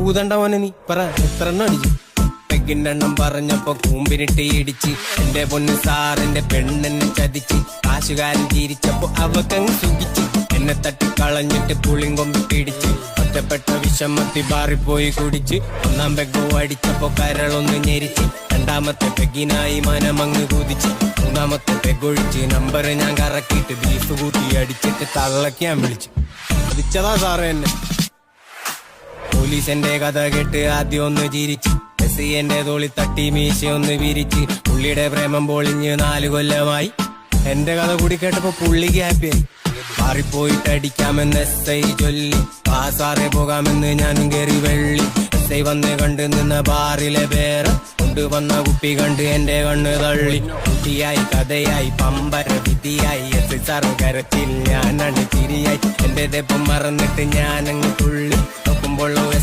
ഊതണ്ടവനെ നീ പറ എത്ര എണ്ണം അടിച്ചു? പെഗിന്റെ എണ്ണം പറഞ്ഞപ്പോ കൂമ്പിനിട്ട് ഇടിച്ച് എന്റെ പൊന്ന് സാറിന്റെ പെണ്ണെന്നെ ചതിച്ച് കാശുകാരൻ ചിരിച്ചപ്പോ അവക്കങ്ങ് സുഖിച്ച് എന്നെ തട്ടിക്കളഞ്ഞിട്ട് പുളിങ്കൊമ്പി പിടിച്ച് ഒറ്റപ്പെട്ട വിഷമത്തി ബാറിപ്പോയി കുടിച്ച് ഒന്നാം പെഗ് അടിച്ചപ്പോ കരളൊന്ന് ഞെരിച്ച് രണ്ടാമത്തെ പെഗിനായി മനമങ്ങ് കുതിച്ച് മൂന്നാമത്തെ പെഗൊഴിച്ച് നമ്പർ ഞാൻ കറക്കിയിട്ട് ബീഫ് കൂട്ടി അടിച്ചിട്ട് തള്ളക്ക് ഞാൻ വിളിച്ചു വിളിച്ചതാ സാറ് എന്നെ. പോലീസ് എന്റെ കഥ കേട്ട് ആദ്യം ഒന്ന് ചിരിച്ച് എസ് എന്റെ തോളി തട്ടി മീശ ഒന്ന് വിരിച്ച് പുള്ളിയുടെ പ്രേമം പൊളിഞ്ഞ് 4 കൊല്ലമായി. എന്റെ കഥ കൂടി കേട്ടപ്പോ പുള്ളിക്ക് ഹാപ്പിയായി. മാറിപ്പോയിട്ട് അടിക്കാമെന്ന് SI ചൊല്ലി പാസാറെ പോകാമെന്ന് ഞാനും കയറി വെള്ളി. SI വന്ന് കണ്ടു നിന്ന ബാറിലെ പേര് കൊണ്ടുവന്ന കുപ്പി കണ്ട് എന്റെ കണ്ണ് തള്ളി. കുട്ടിയായി കഥയായി പമ്പര വിധിയായി SI സാറ് കരച്ചിൽ ഞാനാണ് ചിരിയായി. എന്റെ തെപ്പം മറന്നിട്ട് ഞാനങ്ങ് തുള്ളി നോക്കുമ്പോൾ